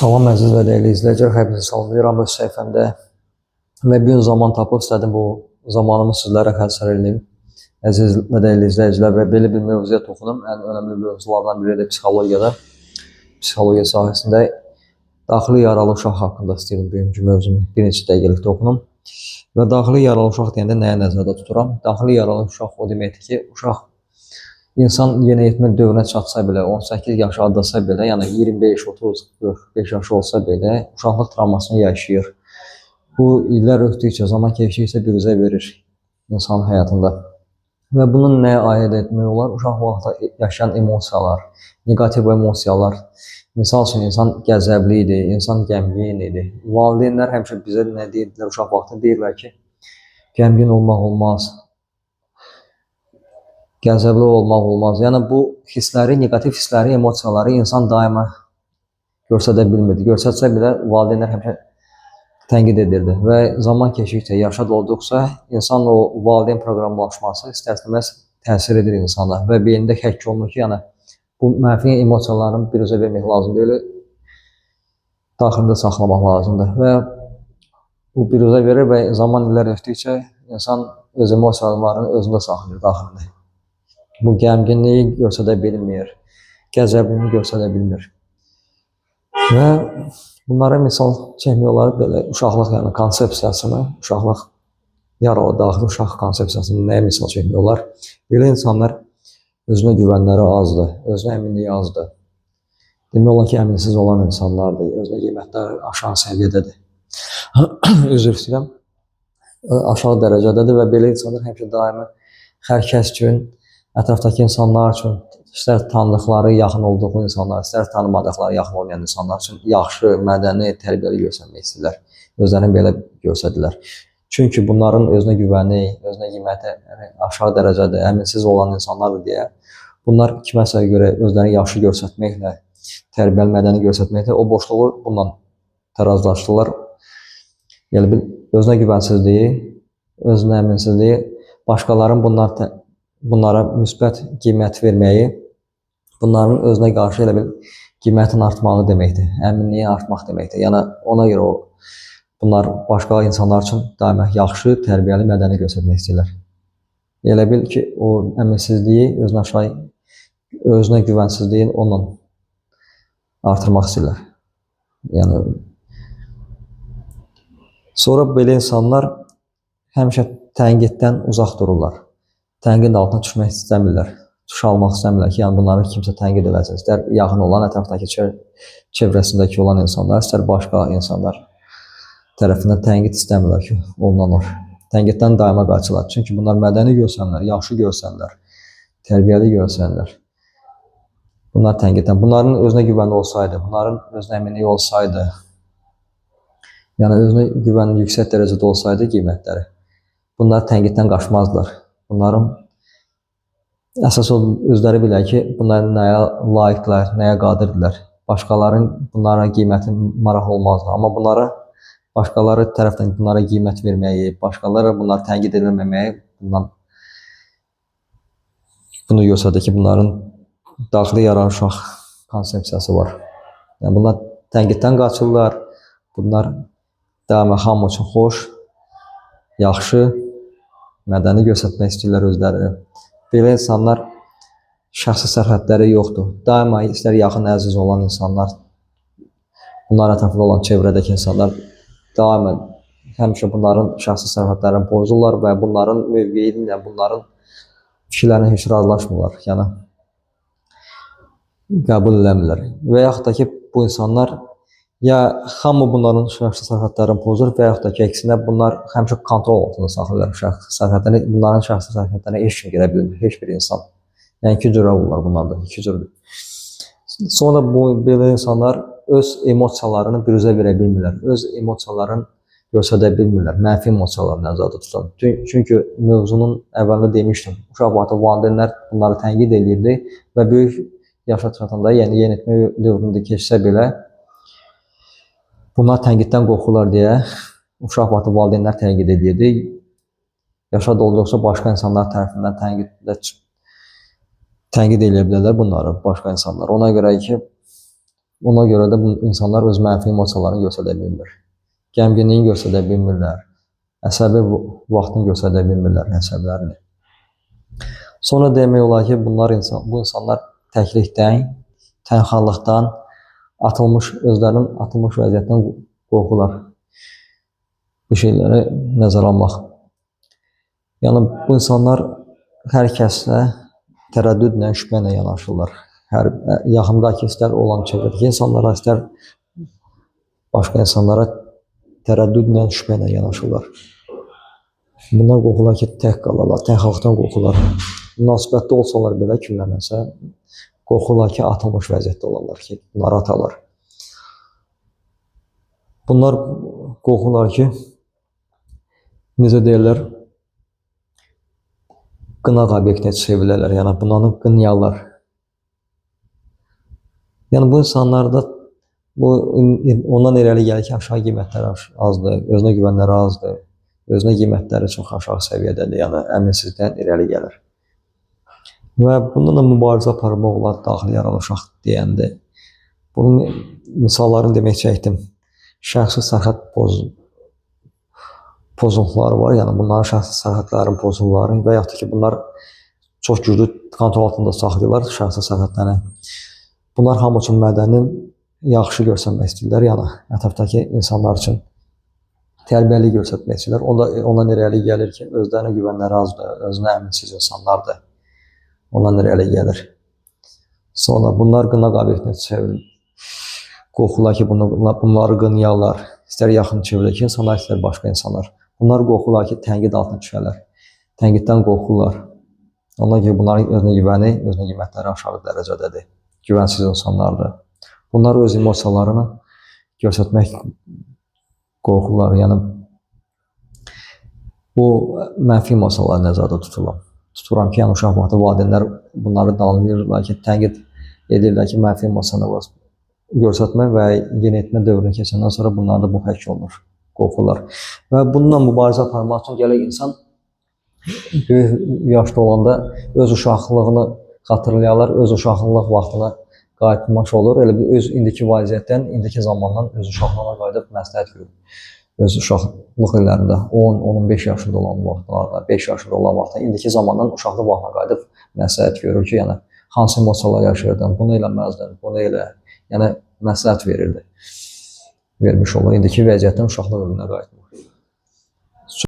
Salam əziz və dəyərli izləyicilər, hepinizi salamlayıram öz səhifəmdə və bir gün zaman tapıb istədim bu zamanımı sizlərə həsr edeyim. Əziz və dəyərli izləyicilər və belə bir mövzuya toxunum. Ən önəmli mövzulardan biri də psixologiyada. Psixologiya sahəsində daxili yaralı uşaq haqqında istəyirəm bugünkü mövzumu bir neçə dəqiqəlik toxunum. Və daxili yaralı uşaq deyəndə nəyə nəzərdə tuturam? Daxili yaralı uşaq o deməkdir ki, uşaq İnsan yeniyetmə dövrünə çatsa belə, 18 yaş adasa belə, yəni 25, 30, 45 yaş olsa belə uşaqlıq travmasını yaşayır. Bu illər ötdükcə, zaman keçdikcə büruzə verir insanın həyatında. Və bunun nəyə aid etmək olar? Uşaq vaxtda yaşayan emosiyalar, negativ emosiyalar. Misal üçün, insan qəzəbli idi, insan qəmgin idi. Valideynlər həmişə bizə nə deyirlər uşaq vaxtında? Deyirlər ki, qəmgin olmaq olmaz. Qəzəbli olmaq olmaz. Yəni bu hissləri, negativ hissləri, emosiyaları insan daima göstərə bilmirdi. Göstərsə belə valideynlər həmişə tənqid edirdi və zaman keçdikcə, yaşa dolduqca insan o valideyn proqramlaşması istər-istəməz təsir edir insana və beynində həkk olunur ki, yəni bu mənfi emosiyaların biruzə vermək lazımdır, elə daxilində saxlamaq lazımdır və bu biruzə verir və zaman iller ötdükcə insan öz emosiyalarını özündə saxlayır daxilində. Bu qəmginliyi göstərə bilmir, qəzəbliyini göstərə bilmir. Və bunlara misal çəkmək olar belə uşaqlıq yəni konsepsiyasını, uşaqlıq yaralı daxili uşaq konsepsiyasını nəyə misal çəkmək olar? Belə insanlar özünə güvənləri azdır, özünə əminliyi azdır. Demək olar ki, əminsiz olan insanlardır, özünə qiymətləri aşağı səviyyədədir. Üzr istəyirəm, aşağı dərəcədədir və belə insanlar həmişə daimi hər kəs üçün, ətrafdakı insanlar üçün, istər tanıdıqları, yaxın olduğu insanlar, istər tanımadıqları, yaxın olmayan insanlar üçün yaxşı, mədəni, tərbiyəli göstərmək istəyirlər. Özlərini belə göstərdilər. Çünki bunların özünə güvəni, özünə qiyməti aşağı dərəcədə əminsiz olan insanlardır deyə, bunlar kiməsə görə özlərini yaxşı göstərməklə, tərbiyəli, mədəni göstərməklə o boşluğu bununla tərazlaşdırırlar. Yəni, özünə güvənsizliyi, özünə əminsizliyi, başqalarının bunlara müsbət qiymət verməyi, bunların özünə qarşı elə bir qiymətin artmağı deməkdir, əminliyi artmaq deməkdir. Yəni, ona görə bunlar başqa insanlar üçün daima yaxşı, tərbiyəli, mədəni göstərmək istəyirlər. Elə bil ki, o əminsizliyi, özünə güvənsizliyi onunla artırmaq istəyirlər. Yəni, sonra belə insanlar həmişə tənqiddən uzaq dururlar. Tənqid altına düşmək istəmirlər, tuş almaq istəmirlər ki, yəni bunları kimsə tənqid edəcək. İstər yaxın olan, ətrafdakı çevrəsindəki olan insanlar, istər başqa insanlar tərəfindən tənqid istəmirlər ki, olunanlar. Tənqiddən daima qaçırlar. Çünki bunlar mədəni görsənlər, yaxşı görsənlər, tərbiyəli görsənlər. Bunlar tənqiddən. Bunların özünə güvəni olsaydı, bunların özünə əminliyi olsaydı, yəni özünə güvəni yüksək dərəcədə olsaydı qiymətləri, bunlar tənqiddən qaçmazdılar. Bunların əsas özləri bilər ki, bunlar nəyə layiqdirlər, nəyə qadirdirlər. Başqaların bunlara qiyməti maraqlı olmazdır. Amma başqaları tərəfdən bunlara qiymət verməyi, başqaları bunları tənqid edilməməyi bunu göstərdir ki, bunların daxili yaralı uşaq konsepsiyası var. Yəni, bunlar tənqiddən qaçırlar, bunlar daima hamı üçün xoş, yaxşı, mədəni göstərmək istəyirlər özləri. Belə insanlar şəxsi sərhədləri yoxdur. Daima istər yaxın, əziz olan insanlar, bunlar ətrafında olan çevrədəki insanlar daima həmişə bunların şəxsi sərhədlərini pozurlar və bunların mövqeyini, bunların fikirlərini heç razılaşmırlar. Yəni, qəbul eləmirlər. Və yaxud da ki, bu insanlar ya hamı bunların şəxsi sərhədlərini pozur və yaxud da ki, əksinə bunlar həmişə kontrol altında saxlayırlar şəxsi sərhədlərini. Bunların şəxsi sərhədlərinə heç kim girə bilmir, heç bir insan. Yəni, iki cürə olurlar bunlarda, iki cürdür. Sonra belə insanlar öz emosiyalarını biruzə verə bilmirlər, öz emosiyalarını göstərə bilmirlər, mənfi emosiyalarını nəzərdə tutan. Çünki mövzunun əvvəlində demişdim, uşaq vaxtı valideynlər bunları tənqid edirdi və böyük yaşa çatanda, yəni yeniyetmə dövründə keçsə belə, bunlar tənqiddən qorxurlar deyə uşaq vaxtı valideynlər tənqid edirdi. Yaşa dolduqca başqa insanlar tərəfindən tənqid edə bilərlər bunları başqa insanlar. Ona görə ki, Ona görə də bu insanlar öz mənfi emosiyalarını göstərə bilmir. Qəmginliyi göstərə bilmirlər. Əsəbi vaxtını göstərə bilmirlər əsəblərini. Sonra demək olar ki, bu insanlar təklikdən, tənhalıqdan, özlərinin atılmış vəziyyətdən qorxular. Bu şeyləri nəzərə almaq. Yəni bu insanlar hər kəslə tərəddüdlə, şübhə ilə yanaşırlar. Yaxındakı istər olan çevredəki insanlara, istər başqa insanlara tərəddüdlə, şübhə ilə yanaşırlar. Bunlar qorxurlar ki, tək qalarlar, tənhalıqdan qorxurlar. Münasibətdə olsalar belə kimlərləsə, qorxurlar ki, atılmış vəziyyətdə olarlar ki, bunları atarlar. Bunlar qorxurlar ki, necə deyirlər, qınaq obyektinə çevrilərlər, yəni bunları qınayarlar. Yəni bu insanlarda ondan irəli gəlir ki, aşağı qiymətləri azdır, özünə güvənləri azdır, özünə qiymətləri çox aşağı səviyyədədir, yəni əminsizlikdən irəli gəlir. Və bununla mübarizə aparmaq olar daxili yaralı uşaq deyəndə. Bunun misallarını demək çəkdim. Şəxsi sərhəd pozuntuları var, yəni bunların şəxsi sərhədlərin pozuntuları və yaxud ki, bunlar çox güclü kontrol altında saxlayırlar şəxsi sərhədlərini. Bunlar hamı üçün mədəni, yaxşı görsənmək istəyirlər, yəni ətrafdakı insanlar üçün tərbiyəli görsətmək istəyirlər. Ondan irəli gəlir ki, özlərinə güvənləri azdır, özünə əminsiz insanlardır. Ondan irəli gəlir. Sonra bunlar qınaq obyektinə çevrilir. Qorxurlar ki, bunları qınayarlar. İstər yaxın çevrədəki insanlar, istər başqa insanlar. Bunlar qorxurlar ki, tənqid altına düşərlər. Tənqiddən qorxurlar. Ondan ki, bunların özünə güvəni, özünə qiymətləri aşağı dərəcədədir. Güvənsiz insanlardır. Bunlar öz emosiyalarını göstərmək qorxurlar. Yəni bu mənfi emosiyalar nəzərdə tuturam ki, yəni uşaq vaxtı valideynlər bunları danlayırlar ki, tənqid edirlər ki, mənfi emosiyaları göstərmək və yeniyetmə dövrünü keçəndən sonra bunlarda bu həkk olunur, qorxurlar. Və bununla mübarizə aparmaq üçün gələk insan böyük yaşda olanda öz uşaqlığını xatırlayarlar, öz uşaqlıq vaxtına qayıtmış olur. Elə bir öz indiki vəziyyətdən, indiki zamandan öz uşaqlığına qayıdıb məsləhət görür. Öz uşaqlıq illərində 10-15 yaşında olan vaxtlarda, 5 yaşında olan vaxtda, indiki zamandan uşaqlıq vaxtına qayıdıb məsləhət görür ki, yəni hansı emosiyalar yaşayırdım, bunu eləməzdin, bunu elə. Yəni məsləhət verirdi. Vermiş olur. İndiki vəziyyətdən uşaqlıq ömrünə qayıtmaq.